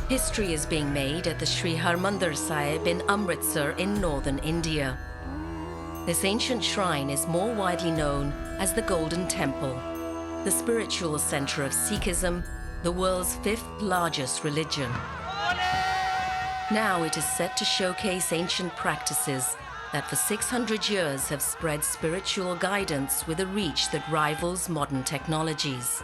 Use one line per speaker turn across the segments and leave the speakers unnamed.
History is being made at the Sri Harmandir Sahib in Amritsar in northern India. This ancient shrine is more widely known as the Golden Temple, the spiritual center of Sikhism, the world's fifth largest religion. Now it is set to showcase ancient practices that for 600 years have spread spiritual guidance with a reach that rivals modern technologies.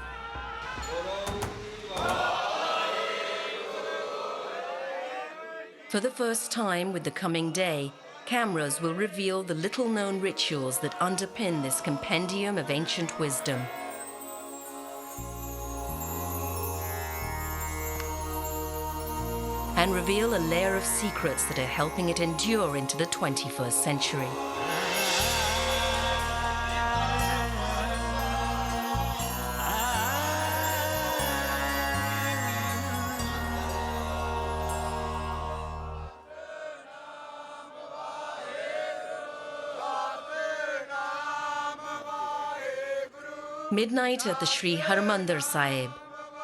For the first time with the coming day, cameras will reveal the little-known rituals that underpin this compendium of ancient wisdom. And reveal a layer of secrets that are helping it endure into the 21st century. Midnight at the Sri Harmandir Sahib,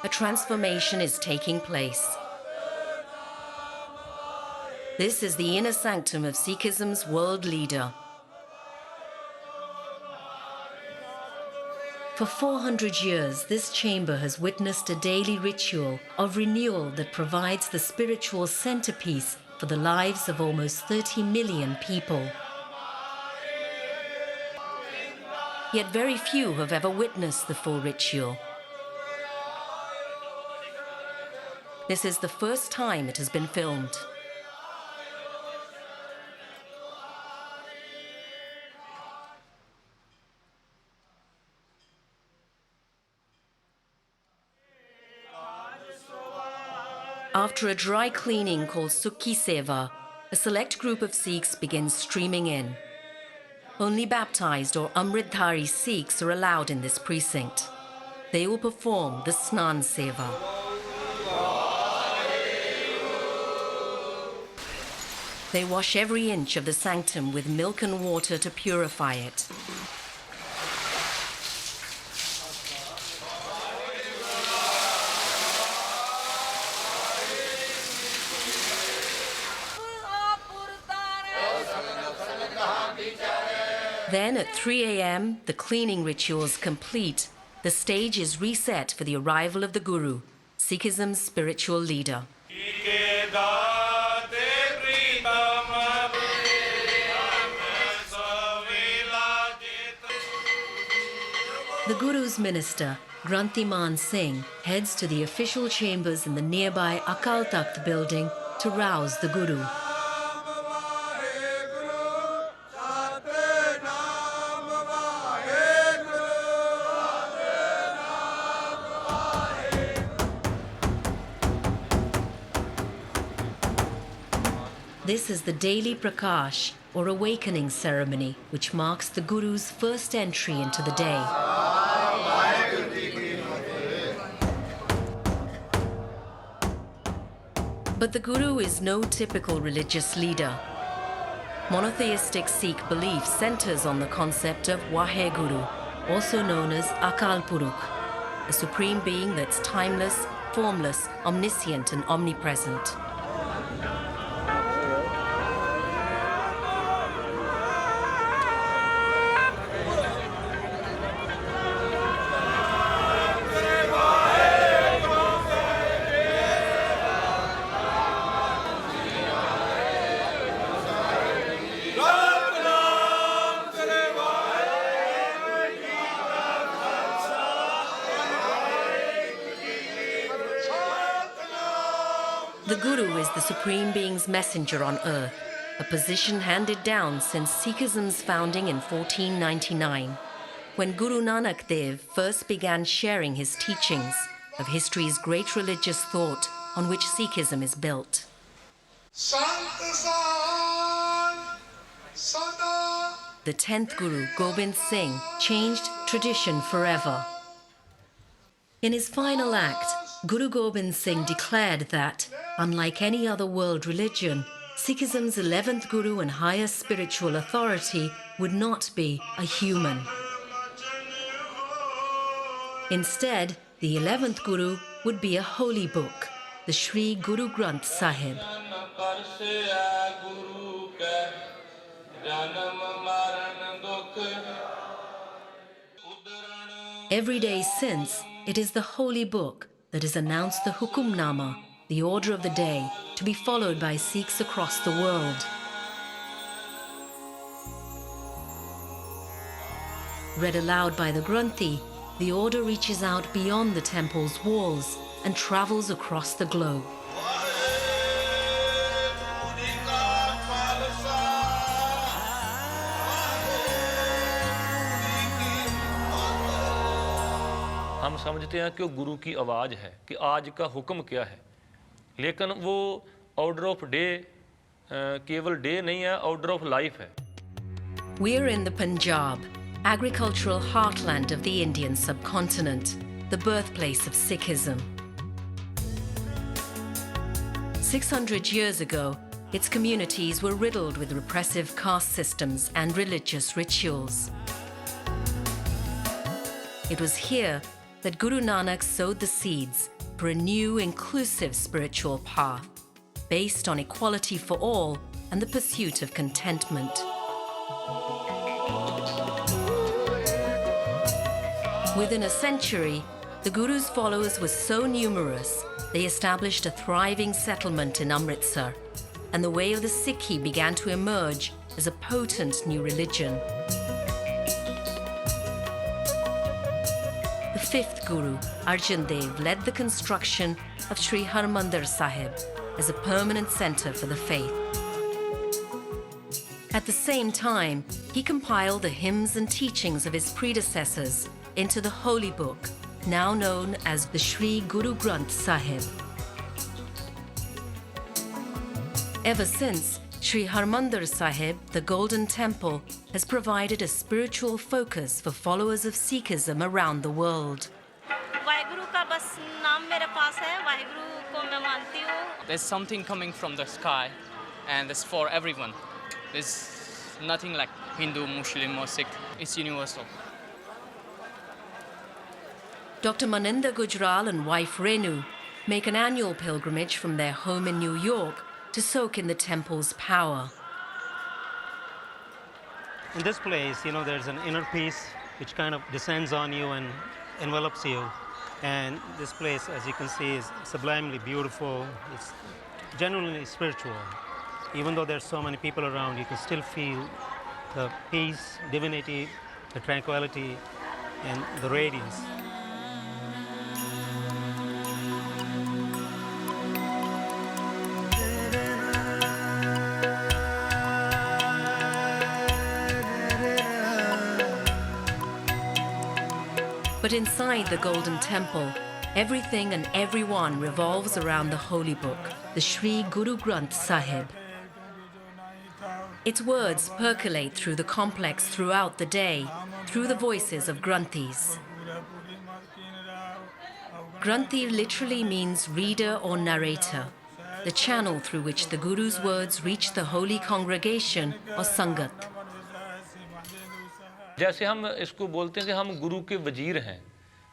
a transformation is taking place. This is the inner sanctum of Sikhism's world leader. For 400 years, this chamber has witnessed a daily ritual of renewal that provides the spiritual centerpiece for the lives of almost 30 million people. Yet very few have ever witnessed the full ritual. This is the first time it has been filmed. After a dry cleaning called Sukhi Seva, a select group of Sikhs begins streaming in. Only baptized or Amritdhari Sikhs are allowed in this precinct. They will perform the Snan Seva. They wash every inch of the sanctum with milk and water to purify it. Then at 3 a.m., the cleaning ritual is complete. The stage is reset for the arrival of the Guru, Sikhism's spiritual leader. The Guru's minister, Granth Sahib, heads to the official chambers in the nearby Akal Takht building to rouse the Guru. This is the daily Prakash, or awakening ceremony, which marks the Guru's first entry into the day. But the Guru is no typical religious leader. Monotheistic Sikh belief centers on the concept of Waheguru, also known as Akal Purukh, a supreme being that's timeless, formless, omniscient and omnipresent. The Guru is the Supreme Being's messenger on earth, a position handed down since Sikhism's founding in 1499, when Guru Nanak Dev first began sharing his teachings of history's great religious thought on which Sikhism is built. The 10th Guru, Gobind Singh, changed tradition forever. In his final act, Guru Gobind Singh declared that, unlike any other world religion, Sikhism's 11th Guru and highest spiritual authority would not be a human. Instead, the 11th Guru would be a holy book, the Sri Guru Granth Sahib. Every day since, it is the holy book that has announced the Hukumnama, the order of the day, to be followed by Sikhs across the world. Read aloud by the Granthi, the order reaches out beyond the temple's walls and travels across the globe.
हम समझते हैं कि वो गुरु की आवाज़ है कि आज का हुक्म क्या है, लेकिन वो ऑर्डर ऑफ डे केवल डे नहीं है, ऑर्डर ऑफ लाइफ है.
We're in the Punjab, agricultural heartland of the Indian subcontinent, the birthplace of Sikhism. 600 years ago, its communities were riddled with repressive caste systems and religious rituals. It was here that Guru Nanak sowed the seeds for a new, inclusive spiritual path, based on equality for all and the pursuit of contentment. Within a century, the Guru's followers were so numerous, they established a thriving settlement in Amritsar, and the way of the Sikhi began to emerge as a potent new religion. The fifth Guru, Arjan Dev, led the construction of Sri Harmandir Sahib as a permanent centre for the faith. At the same time, he compiled the hymns and teachings of his predecessors into the holy book, now known as the Sri Guru Granth Sahib. Ever since, Sri Harmandir Sahib, the Golden Temple, has provided a spiritual focus for followers of Sikhism around the world.
There's something coming from the sky, and it's for everyone. There's nothing like Hindu, Muslim, or Sikh. It's universal.
Dr. Maninder Gujral and wife Renu make an annual pilgrimage from their home in New York to soak in the temple's power.
In this place, there's an inner peace which kind of descends on you and envelops you. And this place, as you can see, is sublimely beautiful. It's genuinely spiritual. Even though there's so many people around, you can still feel the peace, divinity, the tranquility, and the radiance.
But inside the Golden Temple, everything and everyone revolves around the holy book, the Sri Guru Granth Sahib. Its words percolate through the complex throughout the day, through the voices of Granthis. Granthi literally means reader or narrator, the channel through which the Guru's words reach the holy congregation or Sangat.
जैसे हम इसको बोलते हैं कि हम गुरु के वजीर हैं,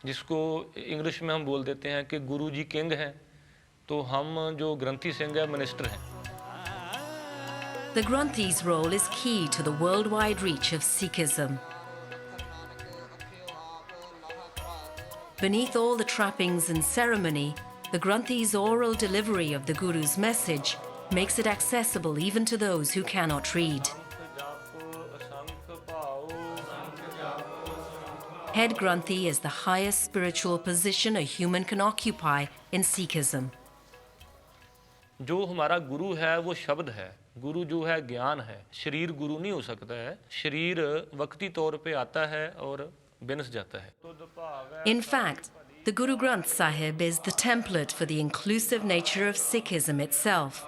जिसको इंग्लिश में हम बोल देते हैं कि गुरु जी किंग हैं, तो हम जो ग्रंथी सिंह है मिनिस्टर हैं.
The Granthi's role is key to the worldwide reach of Sikhism. Beneath all the trappings and ceremony, the Granthi's oral delivery of the Guru's message makes it accessible even to those who cannot read. Head Granthi is the highest spiritual position a human can occupy in Sikhism.
जो हमारा गुरु है वो शब्द है, गुरु जो है ज्ञान है. शरीर गुरु नहीं हो सकता है, शरीर वक्ती तौर पे आता है और बिनस जाता है.
In fact, the Guru Granth Sahib is the template for the inclusive nature of Sikhism itself.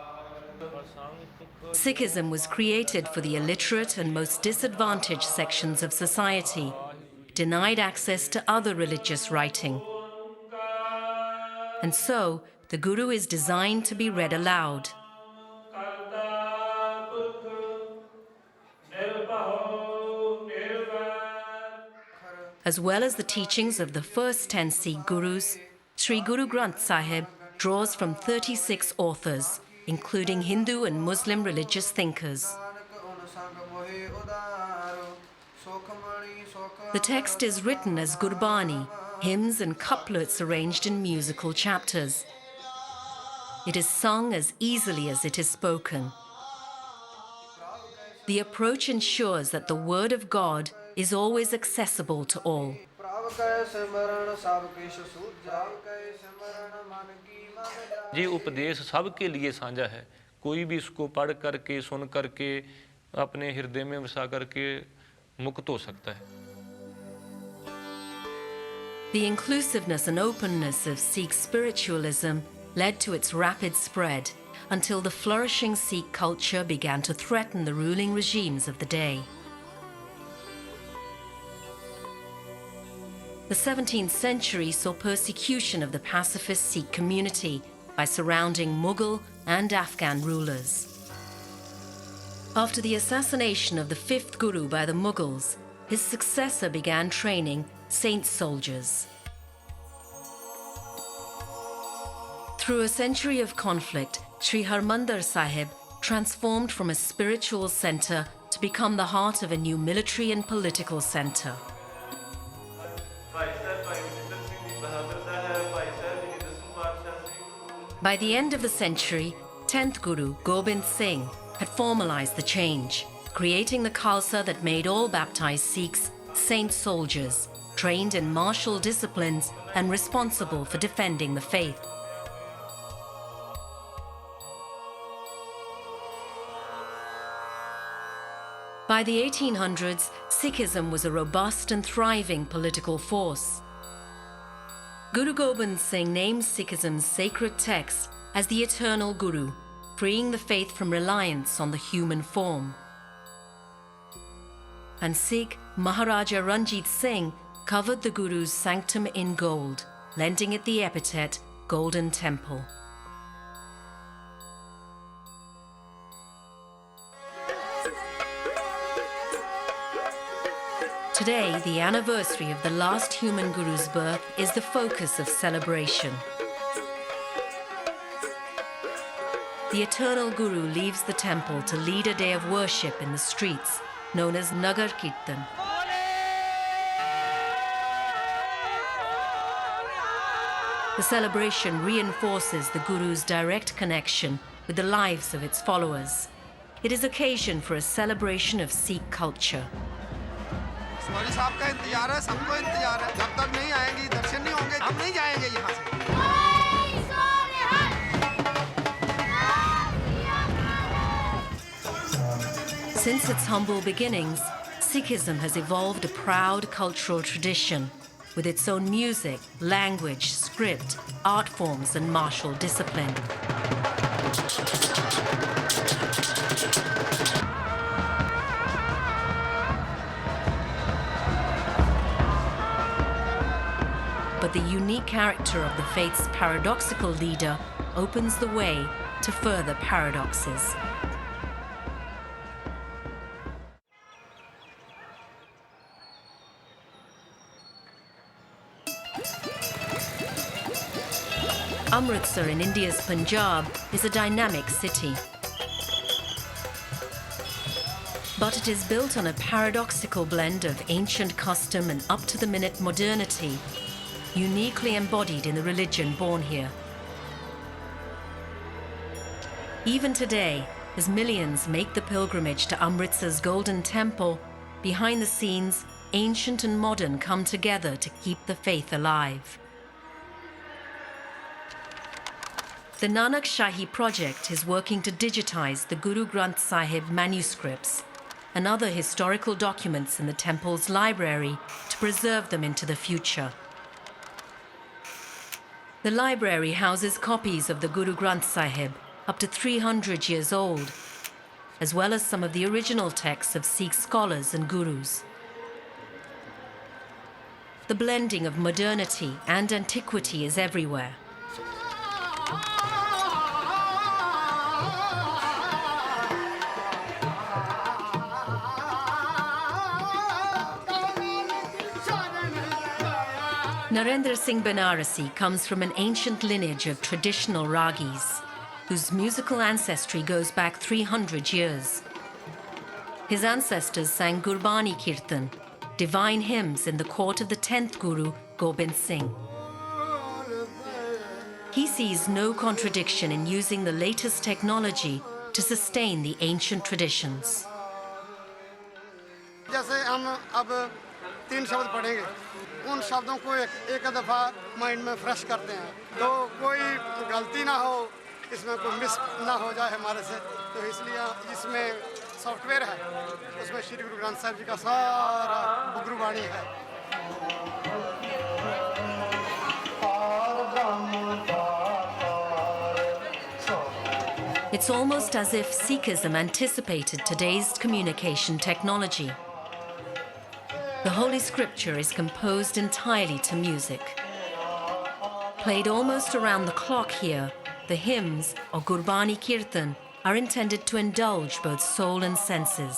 Sikhism was created for the illiterate and most disadvantaged sections of society, denied access to other religious writing. And so, the Guru is designed to be read aloud. as well as the teachings of the first 10 Sikh Gurus, Sri Guru Granth Sahib draws from 36 authors, including Hindu and Muslim religious thinkers. The text is written as Gurbani, hymns and couplets arranged in musical chapters. It is sung as easily as it is spoken. The approach ensures that the word of God is always accessible to all.
ये उपदेश सबके लिए साझा है, कोई भी इसको पढ़ करके सुन करके अपने हृदय में बसा करके मुक्त हो सकता है.
The inclusiveness and openness of Sikh spiritualism led to its rapid spread until the flourishing Sikh culture began to threaten the ruling regimes of the day. The 17th century saw persecution of the pacifist Sikh community by surrounding Mughal and Afghan rulers. After the assassination of the fifth Guru by the Mughals, his successor began training saint soldiers. Through a century of conflict, Sri Harmandir Sahib transformed from a spiritual centre to become the heart of a new military and political centre. By the end of the century, 10th Guru Gobind Singh had formalised the change, creating the Khalsa that made all baptised Sikhs saint soldiers, trained in martial disciplines and responsible for defending the faith. By the 1800s, Sikhism was a robust and thriving political force. Guru Gobind Singh named Sikhism's sacred text as the eternal Guru, freeing the faith from reliance on the human form. And Sikh Maharaja Ranjit Singh covered the Guru's sanctum in gold, lending it the epithet Golden Temple. Today, the anniversary of the last human Guru's birth is the focus of celebration. The eternal Guru leaves the temple to lead a day of worship in the streets, known as Nagar Kirtan. The celebration reinforces the Guru's direct connection with the lives of its followers. It is occasion for a celebration of Sikh culture.
Shivaji साहब का इंतजार है, सबको इंतजार है. जब तक नहीं आएंगी, दर्शन नहीं होंगे, हम नहीं जाएंगे यहाँ से.
Since its humble beginnings, Sikhism has evolved a proud cultural tradition with its own music, language, script, art forms, and martial discipline. But the unique character of the faith's paradoxical leader opens the way to further paradoxes. Amritsar in India's Punjab is a dynamic city. But it is built on a paradoxical blend of ancient custom and up-to-the-minute modernity, uniquely embodied in the religion born here. Even today, as millions make the pilgrimage to Amritsar's Golden Temple, behind the scenes, ancient and modern come together to keep the faith alive. The Nanak Shahi project is working to digitize the Guru Granth Sahib manuscripts and other historical documents in the temple's library to preserve them into the future. The library houses copies of the Guru Granth Sahib, up to 300 years old, as well as some of the original texts of Sikh scholars and gurus. The blending of modernity and antiquity is everywhere. Narendra Singh Banarasi comes from an ancient lineage of traditional ragis, whose musical ancestry goes back 300 years. His ancestors sang Gurbani Kirtan, divine hymns in the court of the 10th Guru, Gobind Singh. He sees no contradiction in using the latest technology to sustain the ancient traditions.
जैसे हम अब 3 शब्द पढ़ेंगे, उन शब्दों को एक दफ़ा माइंड में फ्रेश करते हैं, तो कोई गलती ना हो, इसमें कोई मिस ना हो जाए हमारे से, तो इसलिए इसमें सॉफ्टवेयर है, उसमें श्री गुरु ग्रंथ साहिब जी का सारा गुरुवाणी है.
It's almost as if Sikhism anticipated today's communication technology. The Holy Scripture is composed entirely to music. Played almost around the clock here, the hymns, or Gurbani Kirtan, are intended to indulge both soul and senses.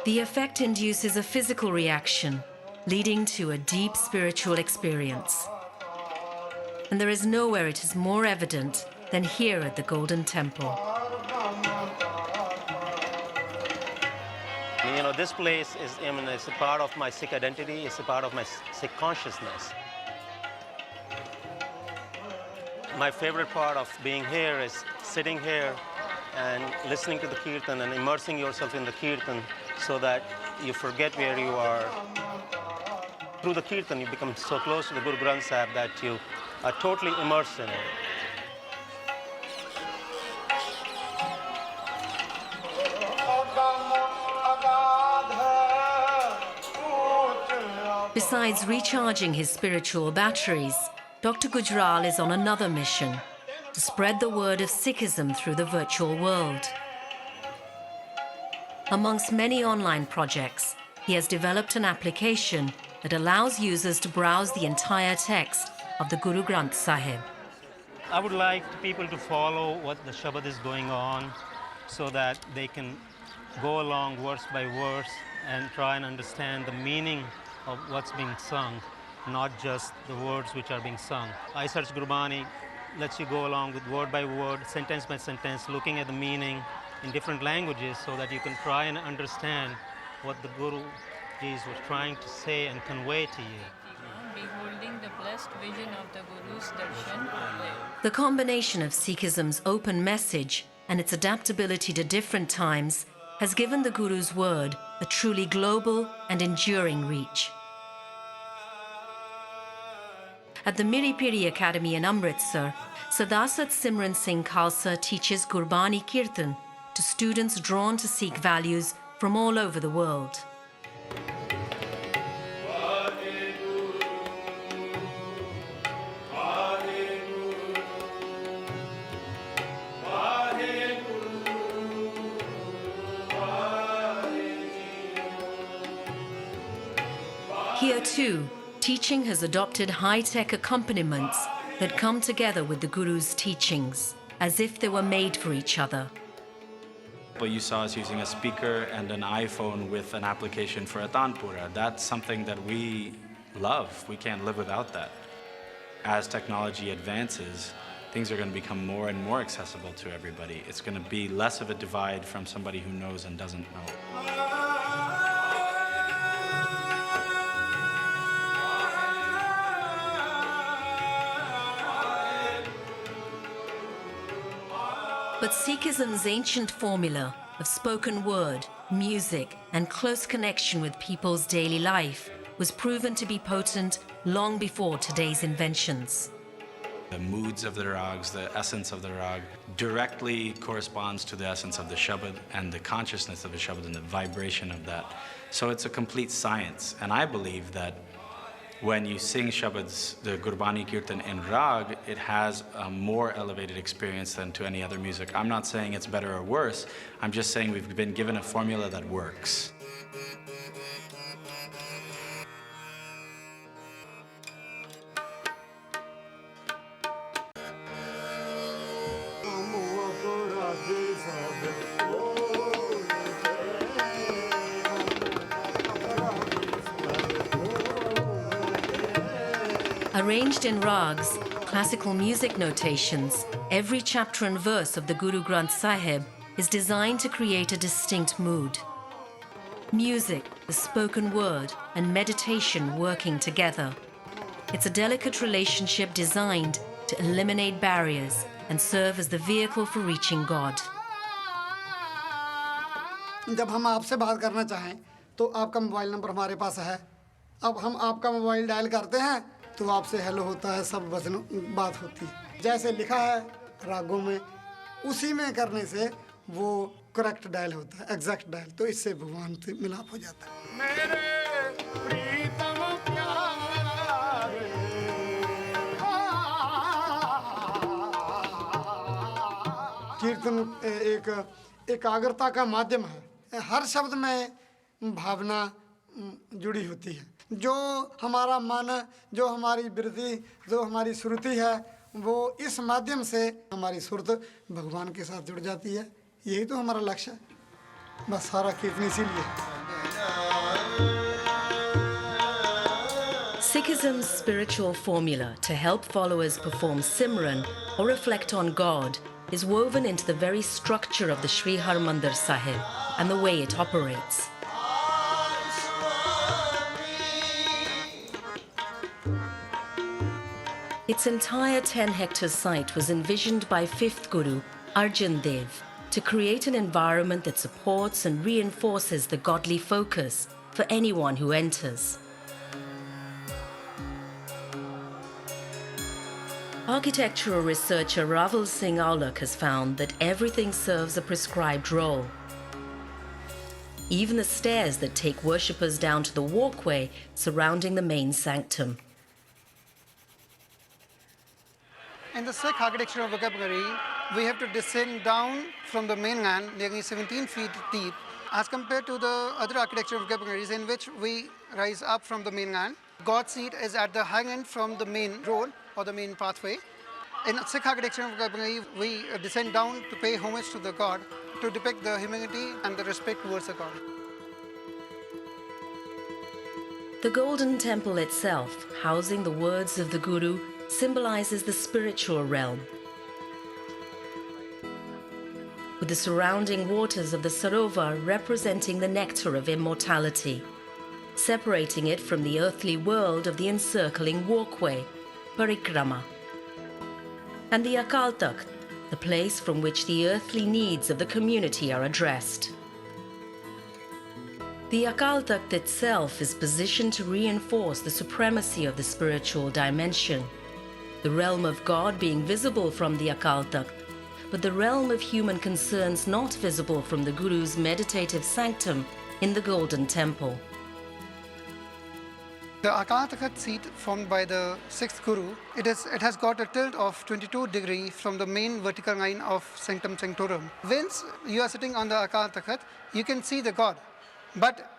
The effect induces a physical reaction, leading to a deep spiritual experience. And there is nowhere it is more evident than here at the Golden Temple.
You know, this place is, it's a part of my Sikh identity, it's a part of my Sikh consciousness. My favorite part of being here is sitting here and listening to the Kirtan and immersing yourself in the Kirtan so that you forget where you are. Through the Kirtan, you become so close to the Guru Granth Sahib that you are totally immersed in it.
Besides recharging his spiritual batteries, Dr. Gujral is on another mission, to spread the word of Sikhism through the virtual world. Amongst many online projects, he has developed an application that allows users to browse the entire text of the Guru Granth Sahib.
I would like people to follow what the Shabad is going on so that they can go along verse by verse and try and understand the meaning of what's being sung, not just the words which are being sung. I Search Gurbani lets you go along with word by word, sentence by sentence, looking at the meaning in different languages so that you can try and understand what the Guru Ji was trying to say and convey to you.
Beholding the blessed vision of the Guru's darshan.
The combination of Sikhism's open message and its adaptability to different times has given the Guru's word a truly global and enduring reach. At the Miri Piri Academy in Amritsar, Sadasat Simran Singh Khalsa teaches Gurbani Kirtan to students drawn to Sikh values from all over the world. Here too, teaching has adopted high-tech accompaniments that come together with the Guru's teachings, as if they were made for each other.
But you saw us using a speaker and an iPhone with an application for a tanpura. That's something that we love. We can't live without that. As technology advances, things are going to become more and more accessible to everybody. It's going to be less of a divide from somebody who knows and doesn't know.
But Sikhism's ancient formula of spoken word, music, and close connection with people's daily life was proven to be potent long before today's inventions.
The moods of the rags, the essence of the rag, directly corresponds to the essence of the Shabad and the consciousness of the Shabad and the vibration of that. So it's a complete science. And I believe that when you sing Shabads, the Gurbani Kirtan in rag, it has a more elevated experience than to any other music. I'm not saying it's better or worse. I'm just saying we've been given a formula that works.
Arranged in rags, classical music notations, every chapter and verse of the Guru Granth Sahib is designed to create a distinct mood. Music, the spoken word, and meditation working together. It's a delicate relationship designed to eliminate barriers and serve as the vehicle for reaching God.
जब हम आपसे बात करना चाहें तो आपका mobile number हमारे पास है. अब हम आपका मोबाइल डायल करते हैं तो आपसे हेलो होता है, सब वचनों बात होती है. जैसे लिखा है रागों में, उसी में करने से वो करेक्ट डायल होता है, एग्जैक्ट डायल. तो इससे भगवान से मिलाप हो जाता है. कीर्तन एक एकाग्रता का माध्यम है. हर शब्द में भावना जुड़ी होती है. जो हमारा मन, जो हमारी वृत्ति, जो हमारी श्रुति है, वो इस माध्यम से हमारी सुरत भगवान के साथ जुड़ जाती है. यही तो हमारा लक्ष्य है. बस सारा कीर्तन इसीलिए.
Sikhism's spiritual formula to help followers perform Simran or reflect on God is woven into the very structure of the Sri Harmandir Sahib and the way it operates. Its entire 10-hectare site was envisioned by 5th Guru, Arjan Dev, to create an environment that supports and reinforces the godly focus for anyone who enters. Architectural researcher Raval Singh Aulak has found that everything serves a prescribed role. Even the stairs that take worshippers down to the walkway surrounding the main sanctum.
In the Sikh architectural vocabulary, we have to descend down from the mainland nearly 17 feet deep, as compared to the other architectural vocabularies in which we rise up from the mainland. God's seat is at the high end from the main road or the main pathway. In Sikh architectural vocabulary, we descend down to pay homage to the God, to depict the humility and the respect towards the God.
The Golden Temple itself, housing the words of the Guru, symbolizes the spiritual realm. With the surrounding waters of the Sarovar representing the nectar of immortality, separating it from the earthly world of the encircling walkway, Parikrama. And the Akal Takht, the place from which the earthly needs of the community are addressed. The Akal Takht itself is positioned to reinforce the supremacy of the spiritual dimension, the realm of God being visible from the Akal Takht, but the realm of human concerns not visible from the Guru's meditative sanctum in the Golden Temple.
The Akal Takht seat formed by the 6th Guru, it has got a tilt of 22 degrees from the main vertical line of Sanctum Sanctorum. Once you are sitting on the Akal Takht, you can see the God. But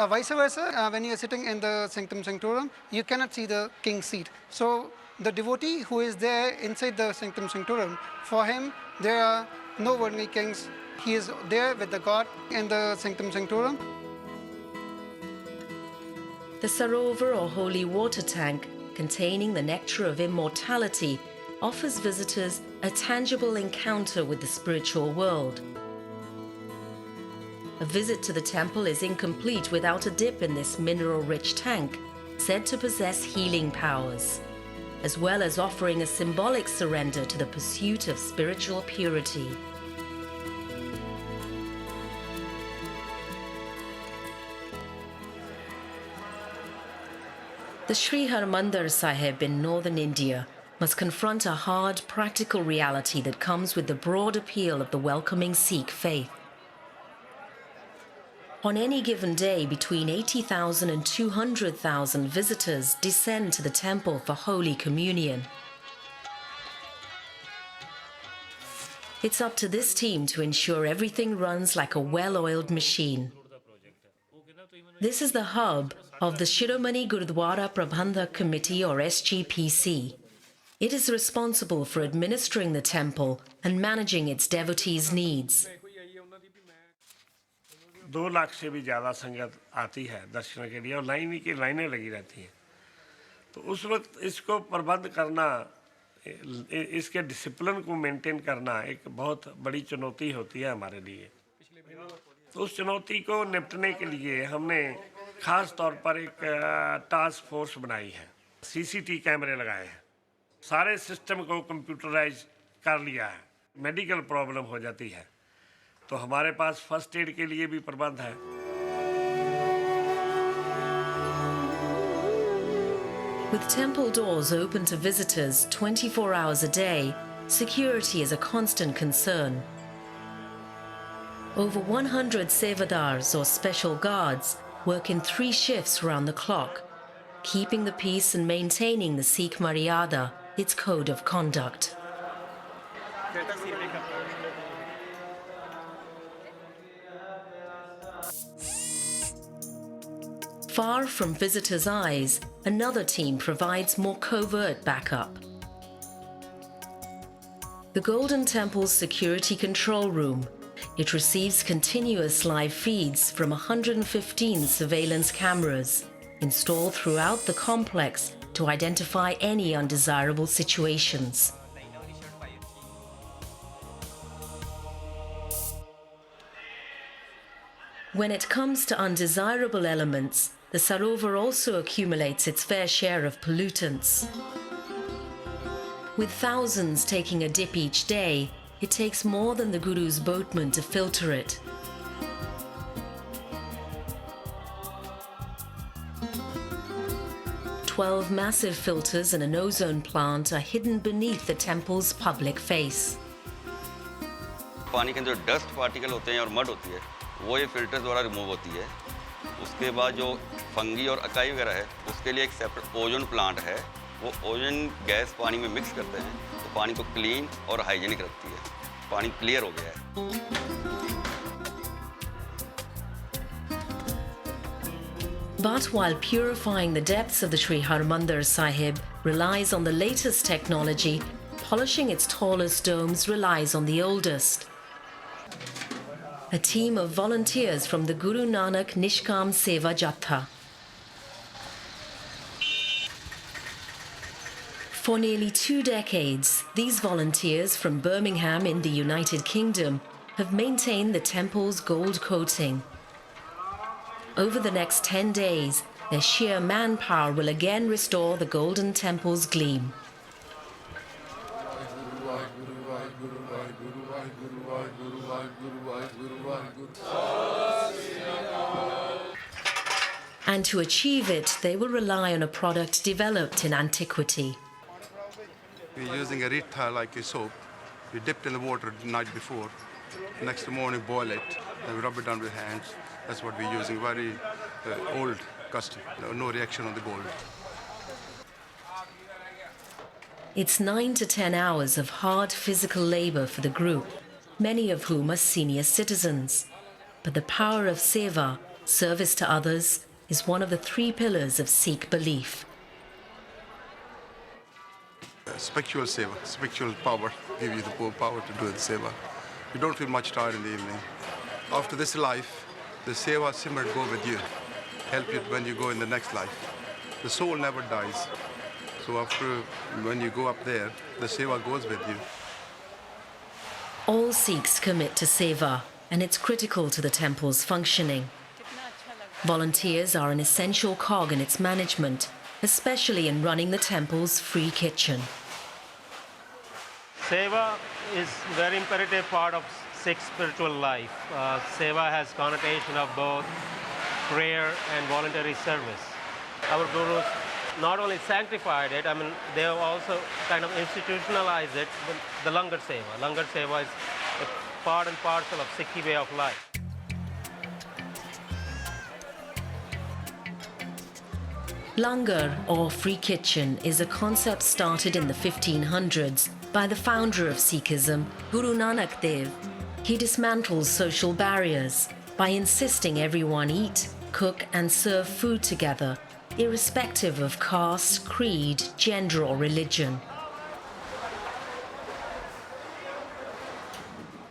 vice versa, when you are sitting in the Sanctum Sanctorum, you cannot see the king's seat. So the devotee who is there inside the Sanctum Sanctorum, for him there are no worldly kings. He is there with the God in the Sanctum Sanctorum.
The Sarovar or holy water tank, containing the nectar of immortality, offers visitors a tangible encounter with the spiritual world. A visit to the temple is incomplete without a dip in this mineral-rich tank, said to possess healing powers, as well as offering a symbolic surrender to the pursuit of spiritual purity. The Sri Harmandir Sahib in northern India must confront a hard, practical reality that comes with the broad appeal of the welcoming Sikh faith. On any given day, between 80,000 and 200,000 visitors descend to the temple for Holy Communion. It's up to this team to ensure everything runs like a well-oiled machine. This is the hub of the Shiromani Gurdwara Prabhandha Committee or SGPC. It is responsible for administering the temple and managing its devotees' needs.
2 lakh से भी ज़्यादा संगत आती है दर्शन के लिए और लाइनें लगी रहती हैं. तो उस वक्त इसको प्रबंध करना, इसके डिसिप्लिन को मेंटेन करना एक बहुत बड़ी चुनौती होती है हमारे लिए। तो उस चुनौती को निपटने के लिए हमने ख़ास तौर पर एक टास्क फोर्स बनाई है, सीसीटी कैमरे लगाए हैं, सारे सिस्टम को कंप्यूटराइज कर लिया है। मेडिकल प्रॉब्लम हो जाती है तो हमारे पास फर्स्ट एड के लिए भी प्रबंध है।
With temple doors open to visitors 24 hours a day, security is a constant concern. Over 100 sevadars or special guards work in 3 shifts round the clock, keeping the peace and maintaining the Sikh Maryada, its code of conduct. Far from visitors' eyes, another team provides more covert backup. The Golden Temple's security control room. It receives continuous live feeds from 115 surveillance cameras installed throughout the complex to identify any undesirable situations. When it comes to undesirable elements, the Sarovar also accumulates its fair share of pollutants. With thousands taking a dip each day, it takes more than the Guru's boatman to filter it. "12 massive filters and an ozone plant are hidden beneath the temple's public face.
पानी के अंदर dust particle होते हैं और mud होती है, वो ये फिल्टर द्वारा रिमूव होती है। उसके बाद जो फंगी और अकाई वगैरह है, उसके लिए एक सेपरेट ओजोन प्लांट है। वो ओजोन गैस पानी में मिक्स करते हैं तो पानी को क्लीन और हाइजीनिक रखती है। पानी क्लियर हो गया है।
But while purifying the depths of the Sri Harmandir Sahib relies on the latest technology, polishing its tallest domes relies on the oldest. A team of volunteers from the Guru Nanak Nishkam Seva Jatha. For nearly 2 decades, these volunteers from Birmingham in the United Kingdom have maintained the temple's gold coating. Over the next 10 days, their sheer manpower will again restore the Golden Temple's gleam. And to achieve it, they will rely on a product developed in antiquity.
We're using a Rita like a soap. We dip it in the water the night before. Next morning, boil it, and we rub it down with hands. That's what we're using. Very old custom. No reaction on the gold.
It's 9 to 10 hours of hard physical labor for the group, many of whom are senior citizens. But the power of seva, service to others, is one of the 3 pillars of Sikh belief.
Spiritual seva, spiritual power, give you the power to do the seva. You don't feel much tired in the evening. After this life, the seva simmer go with you, help you when you go in the next life. The soul never dies. So after, when you go up there, the seva goes with you.
All Sikhs commit to seva, and it's critical to the temple's functioning. Volunteers are an essential cog in its management, especially in running the temple's free kitchen.
Seva is a very imperative part of Sikh spiritual life. Seva has connotation of both prayer and voluntary service. Our gurus not only sanctified it, they have also kind of institutionalized it, the langar seva. Langar seva is a part and parcel of Sikhi way of life.
Langar, or free kitchen, is a concept started in the 1500s by the founder of Sikhism, Guru Nanak Dev. He dismantles social barriers by insisting everyone eat, cook and serve food together, irrespective of caste, creed, gender or religion.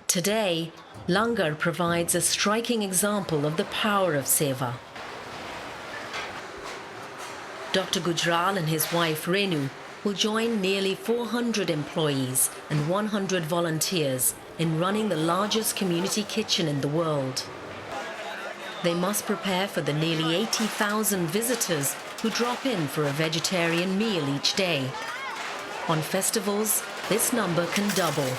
Today, langar provides a striking example of the power of seva. Dr. Gujral and his wife Renu will join nearly 400 employees and 100 volunteers in running the largest community kitchen in the world. They must prepare for the nearly 80,000 visitors who drop in for a vegetarian meal each day. On festivals, this number can double.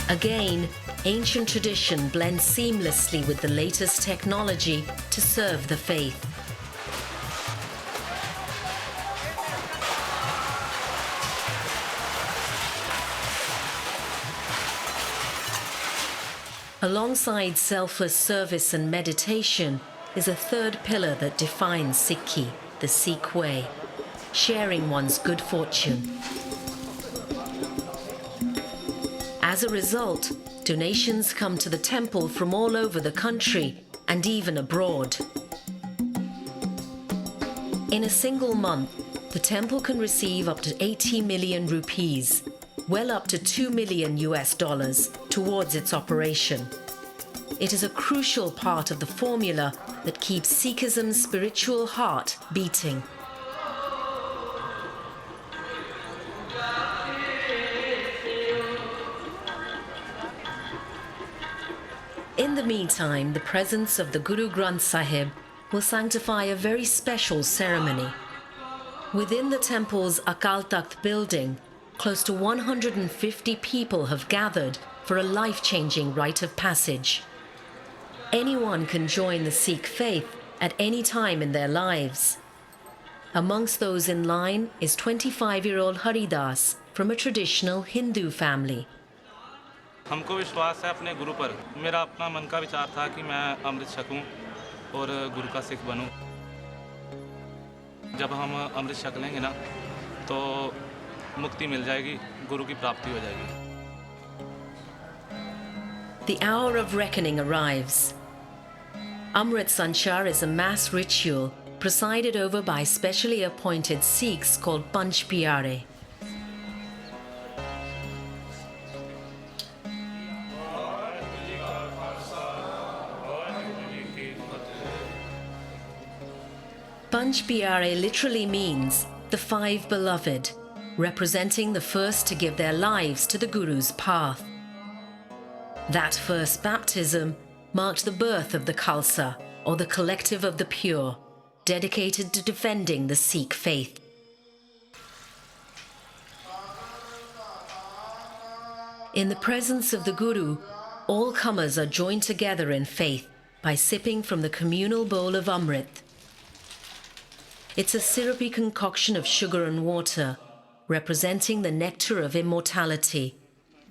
Again, ancient tradition blends seamlessly with the latest technology to serve the faith. Alongside selfless service and meditation is a third pillar that defines Sikhi, the Sikh way, sharing one's good fortune. As a result, donations come to the temple from all over the country and even abroad. In a single month, the temple can receive up to 80 million rupees, well up to $2 million towards its operation. It is a crucial part of the formula that keeps Sikhism's spiritual heart beating. In the meantime, the presence of the Guru Granth Sahib will sanctify a very special ceremony. Within the temple's Akal Takht building, close to 150 people have gathered for a life-changing rite of passage. Anyone can join the Sikh faith at any time in their lives. Amongst those in line is 25-year-old Haridas from a traditional Hindu family.
हमको विश्वास है अपने गुरु पर। मेरा अपना मन का विचार था कि मैं अमृत छकूं और गुरु का सिख बनूं। जब हम अमृत छक लेंगे ना तो मुक्ति मिल जाएगी, गुरु की प्राप्ति हो जाएगी।
The hour of reckoning arrives. Amritsar is a mass ritual presided over by specially appointed Sikhs called Panch Pyare. Panch Pyare literally means the five beloved, representing the first to give their lives to the Guru's path. That first baptism marked the birth of the Khalsa, or the collective of the pure, dedicated to defending the Sikh faith. In the presence of the Guru, all comers are joined together in faith by sipping from the communal bowl of Amrit. It's a syrupy concoction of sugar and water, representing the nectar of immortality,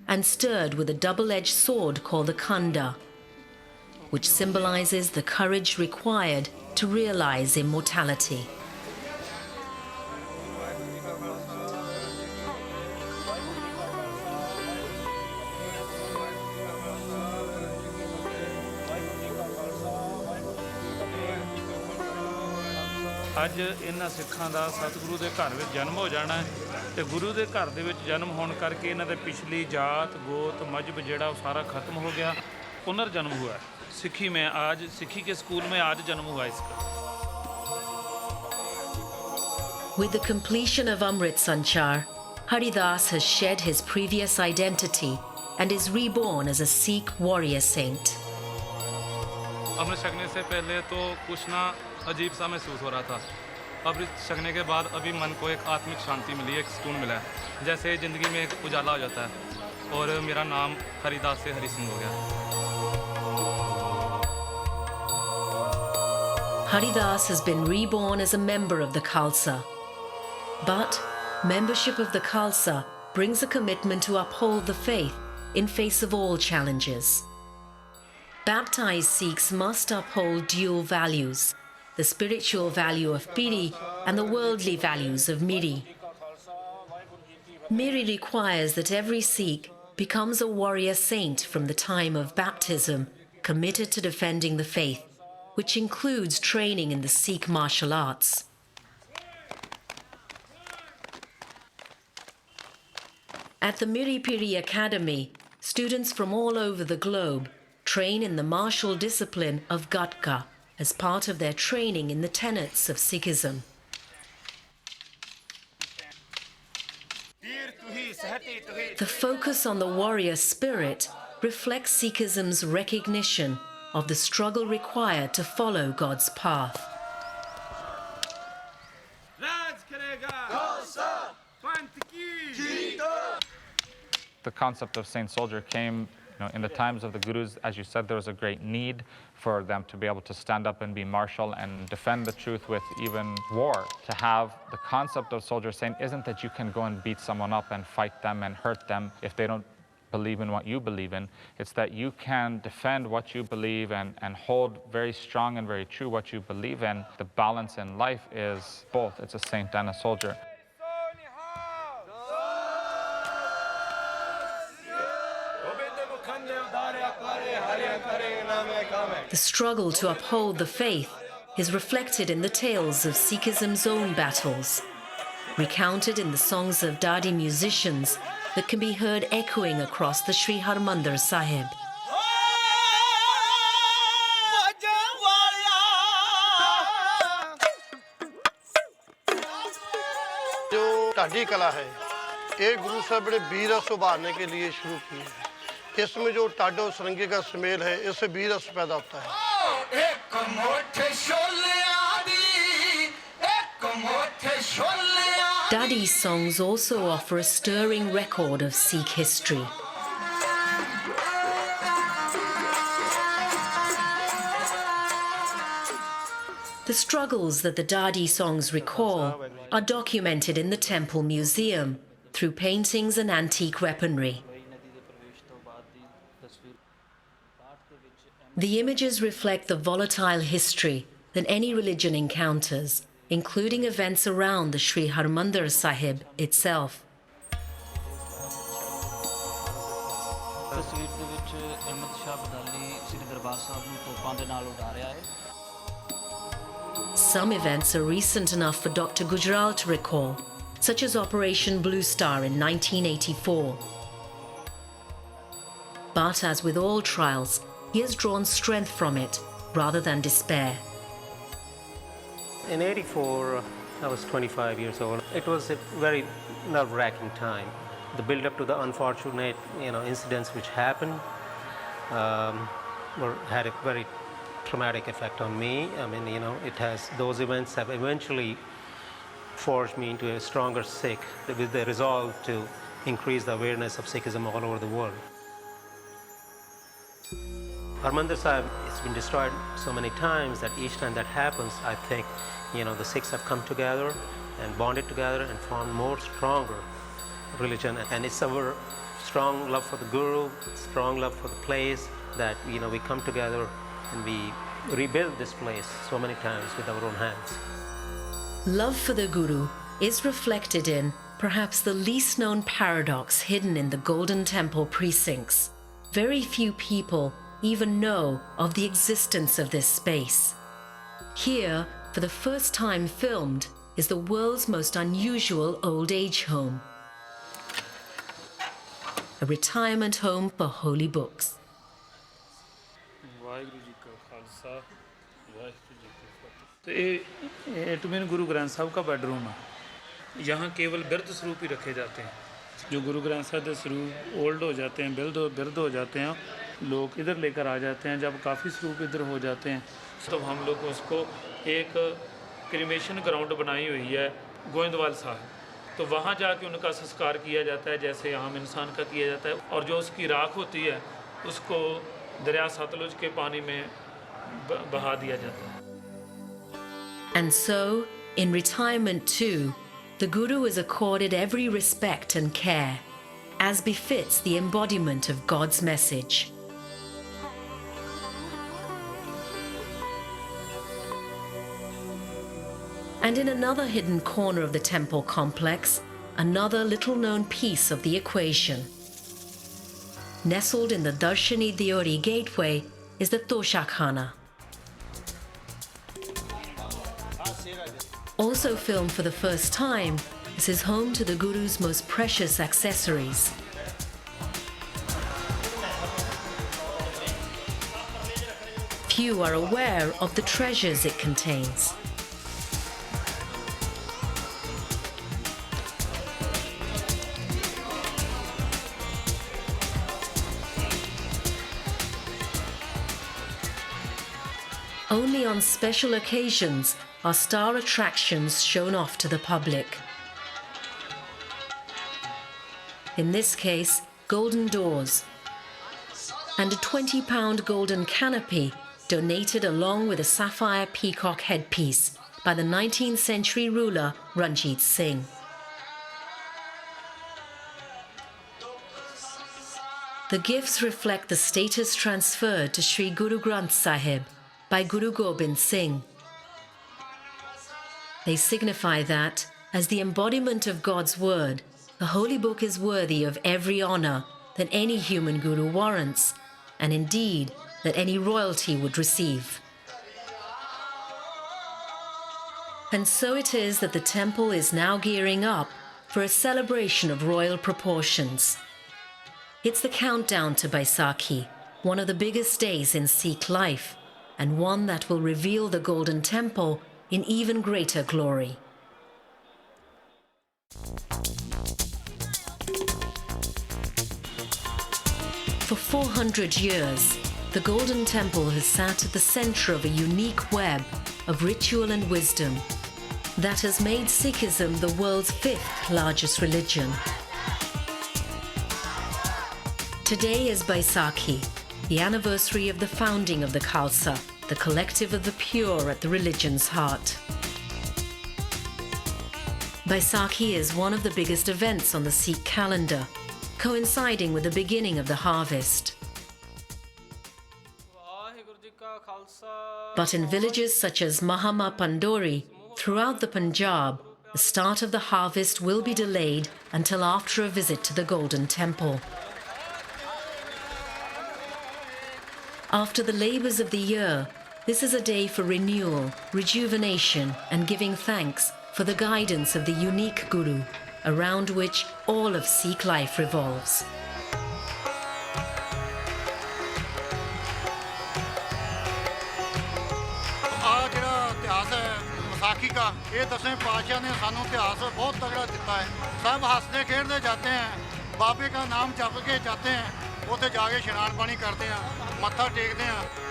and stirred with a double-edged sword called the Khanda, which symbolizes the courage required to realize immortality.
ਅੱਜ ਇਹਨਾਂ ਸਿੱਖਾਂ ਦਾ ਸਤਿਗੁਰੂ ਦੇ ਘਰ ਵਿੱਚ ਜਨਮ ਹੋ ਜਾਣਾ ਹੈ ਤੇ ਗੁਰੂ ਦੇ ਘਰ ਦੇ ਵਿੱਚ ਜਨਮ ਹੋਣ ਕਰਕੇ ਇਹਨਾਂ ਦੇ ਪਿਛਲੀ ਜਾਤ ਗੋਤ ਮਜ਼ਹਬ ਜਿਹੜਾ ਉਹ ਸਾਰਾ ਖਤਮ ਹੋ ਗਿਆ ਪੁਨਰ ਜਨਮ हुआ है सिखी में आज सिखी के स्कूल में आज जन्म हुआ इसका
With the completion of Amritsar, Haridas has shed his previous identity and is reborn as a Sikh warrior saint.
अमृत छकने से पहले तो कुछ ना अजीब सा महसूस हो रहा था। अमृत छकने के बाद अभी मन को एक आत्मिक शांति मिली, एक सुकून मिला है, जैसे ज़िंदगी में एक उजाला हो जाता है और मेरा नाम हरिदास से हरि सिंह हो गया।
Haridas has been reborn as a member of the Khalsa. But membership of the Khalsa brings a commitment to uphold the faith in face of all challenges. Baptized Sikhs must uphold dual values, the spiritual value of Piri and the worldly values of Miri. Miri requires that every Sikh becomes a warrior saint from the time of baptism, committed to defending the faith, which includes training in the Sikh martial arts. At the Miri Piri Academy, students from all over the globe train in the martial discipline of Gatka as part of their training in the tenets of Sikhism. The focus on the warrior spirit reflects Sikhism's recognition of the struggle required to follow God's path.
The concept of saint soldier came in the times of the gurus. As you said, there was a great need for them to be able to stand up and be martial and defend the truth with even war. To have the concept of soldier saint isn't that you can go and beat someone up and fight them and hurt them if they don't believe in what you believe in. It's that you can defend what you believe and hold very strong and very true what you believe in. The balance in life is both. It's a saint and a soldier.
The struggle to uphold the faith is reflected in the tales of Sikhism's own battles, recounted in the songs of Dadi musicians that can be heard echoing across the Sri Harmandir Sahib.
जो ढाडी कला है ये गुरु साहब ने वीर रस उभारने के लिए शुरू की है इसमें जो टाडो सरंगी का स्मेल है इससे वीर रस पैदा होता है
Dadi songs also offer a stirring record of Sikh history. The struggles that the Dadi songs recall are documented in the Temple Museum through paintings and antique weaponry. The images reflect the volatile history that any religion encounters, including events around the Sri Harmandir Sahib itself. Some events are recent enough for Dr. Gujral to recall, such as Operation Blue Star in 1984. But as with all trials, he has drawn strength from it rather than despair.
In '84, I was 25 years old. It was a very nerve-wracking time. The build-up to the unfortunate, incidents which happened had a very traumatic effect on me. I mean, those events have eventually forged me into a stronger Sikh with the resolve to increase the awareness of Sikhism all over the world. Harmandir Sahib has been destroyed so many times that each time that happens, I think, the Sikhs have come together and bonded together and formed more stronger religion. And it's our strong love for the Guru, strong love for the place that, we come together and we rebuild this place so many times with our own hands.
Love for the Guru is reflected in perhaps the least known paradox hidden in the Golden Temple precincts. Very few people even know of the existence of this space. Here, for the first time filmed, is the world's most unusual old age home. A retirement home for holy books.
ये गुरु ग्रंथ साहब का bedroom है यहाँ केवल बिरध स्वरूप ही रखे जाते हैं जो गुरु ग्रंथ साहब के स्वरूप ओल्ड हो जाते हैं बिरध हो जाते हैं लोग इधर लेकर आ जाते हैं जब काफ़ी स्वरूप इधर हो जाते हैं तो हम लोग उसको एक क्रिमेशन ग्राउंड बनाई हुई है गोविंदवाल साहब तो वहाँ जाके उनका संस्कार किया जाता है जैसे आम इंसान का किया जाता है और जो उसकी राख होती है उसको दरिया सतलुज के पानी में बहा दिया जाता है.
And so, in retirement too, the Guru is accorded every respect and care, as befits the embodiment of God's message. And in another hidden corner of the temple complex, another little-known piece of the equation. Nestled in the Darshani Deori gateway is the Toshachana. Also filmed for the first time, this is home to the Guru's most precious accessories. Few are aware of the treasures it contains. Only on special occasions are star attractions shown off to the public. In this case, golden doors and a £20 golden canopy donated along with a sapphire peacock headpiece by the 19th century ruler Ranjit Singh. The gifts reflect the status transferred to Sri Guru Granth Sahib by Guru Gobind Singh. They signify that, as the embodiment of God's word, the Holy Book is worthy of every honour that any human guru warrants, and indeed that any royalty would receive. And so it is that the temple is now gearing up for a celebration of royal proportions. It's the countdown to Baisakhi, one of the biggest days in Sikh life, and one that will reveal the Golden Temple in even greater glory. For 400 years, the Golden Temple has sat at the center of a unique web of ritual and wisdom that has made Sikhism the world's 5th largest religion. Today is Baisakhi, the anniversary of the founding of the Khalsa, the collective of the pure at the religion's heart. Baisakhi is one of the biggest events on the Sikh calendar, coinciding with the beginning of the harvest. But in villages such as Mahama Pandori, throughout the Punjab, the start of the harvest will be delayed until after a visit to the Golden Temple. After the labours of the year, this is a day for renewal, rejuvenation, and giving thanks for the guidance of the unique Guru, around which all of Sikh life revolves.
Vaisakhi का ये 10वें पातशाह ने सानू इतिहास बहुत तगड़ा दिता है सब हंसते खेलते जाते हैं बाबे का नाम जप के जाते हैं उसे जाके स्नान पानी करते हैं मत्था टेकते हैं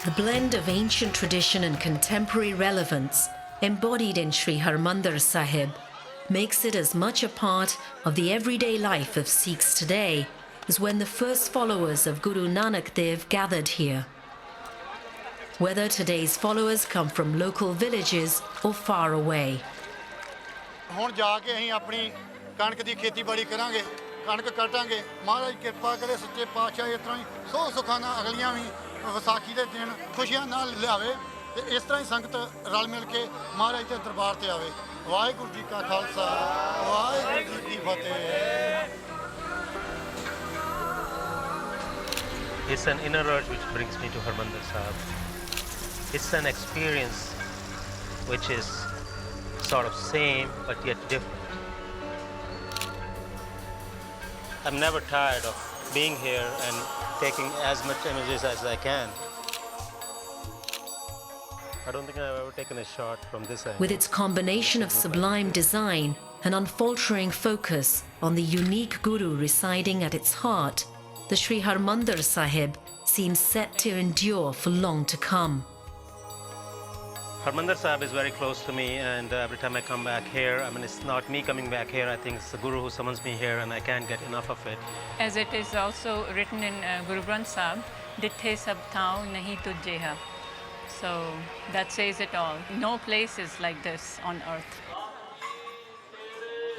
The blend of ancient tradition and contemporary relevance embodied in Sri Harmandir Sahib makes it as much a part of the everyday life of Sikhs today as when the first followers of Guru Nanak Dev gathered here. Whether today's followers come from local villages or far away.
ਹੁਣ ਜਾ ਕੇ ਅਸੀਂ ਆਪਣੀ ਕਣਕ ਦੀ ਖੇਤੀਬਾੜੀ ਕਰਾਂਗੇ ਕਣਕ ਕੱਟਾਂਗੇ ਮਹਾਰਾਜ ਕਿਰਪਾ ਕਰੇ ਸੱਚੇ ਪਾਤਸ਼ਾਹ ਇਸ ਤਰ੍ਹਾਂ ਹੀ ਸੋ ਸੁੱਖਾਂ ਨਾਲ ਅਗਲੀਆਂ ਵੀ ਵਿਸਾਖੀ ਦੇ ਦਿਨ ਖੁਸ਼ੀਆਂ ਨਾਲ ਲਿਆਵੇ ਤੇ ਇਸ ਤਰ੍ਹਾਂ ਹੀ ਸੰਗਤ ਰਲ ਮਿਲ ਕੇ ਮਹਾਰਾਜ ਦੇ ਦਰਬਾਰ ਤੇ ਆਵੇ ਵਾਹਿਗੁਰੂ ਜੀ ਕਾ ਖਾਲਸਾ ਵਾਹਿਗੁਰੂ ਜੀ ਕੀ ਫਤਿਹ
It's an inner urge which brings me to Harmandir Sahib. It's an experience which is sort of same but yet different. I'm never tired of being here and taking as much images as I can. I don't think I've ever taken a shot from this end.
With its combination of sublime design and unfaltering focus on the unique Guru residing at its heart, the Sri Harmandir Sahib seems set to endure for long to come.
Harmandir Sahib is very close to me, and every time I come back here, I mean, it's not me coming back here, I think it's the Guru who summons me here, and I can't get enough of it.
As it is also written in Guru Granth Sahib, Dithe sab thau nahi tujjeha. So that says it all. No place is like this on earth.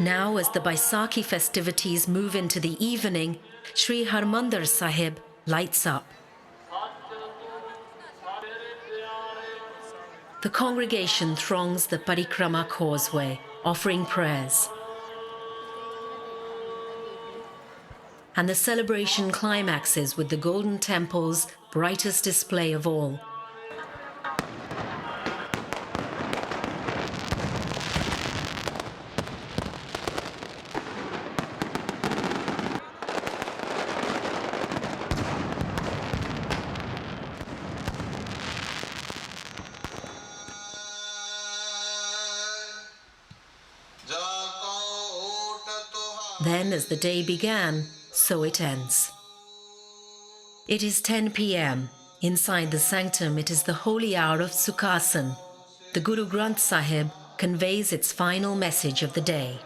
Now, as the Baisakhi festivities move into the evening, Sri Harmandir Sahib lights up. The congregation throngs the Parikrama causeway, offering prayers. And the celebration climaxes with the Golden Temple's brightest display of all. Then, as the day began, so it ends. It is 10 p.m. Inside the sanctum, it is the holy hour of Sukhasan. The Guru Granth Sahib conveys its final message of the day.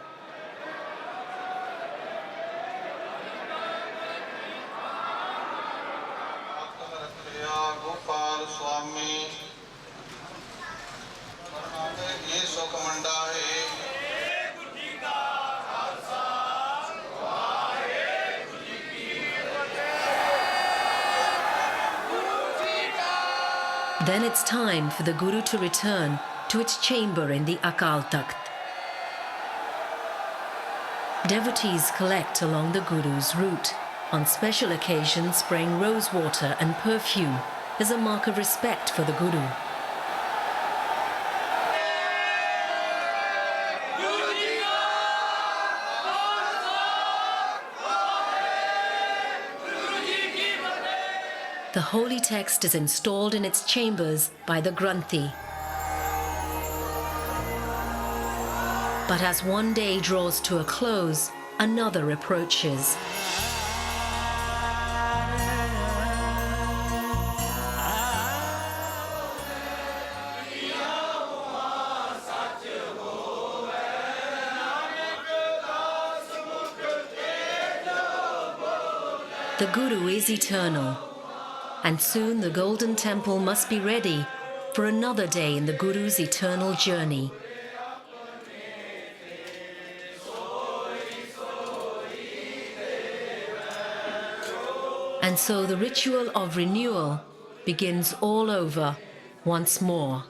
Then it's time for the Guru to return to its chamber in the Akal Takht. Devotees collect along the Guru's route, on special occasions spraying rose water and perfume as a mark of respect for the Guru. The holy text is installed in its chambers by the Granthi. But as one day draws to a close, another approaches. The Guru is eternal, and soon the Golden Temple must be ready for another day in the Guru's eternal journey. And so the ritual of renewal begins all over once more.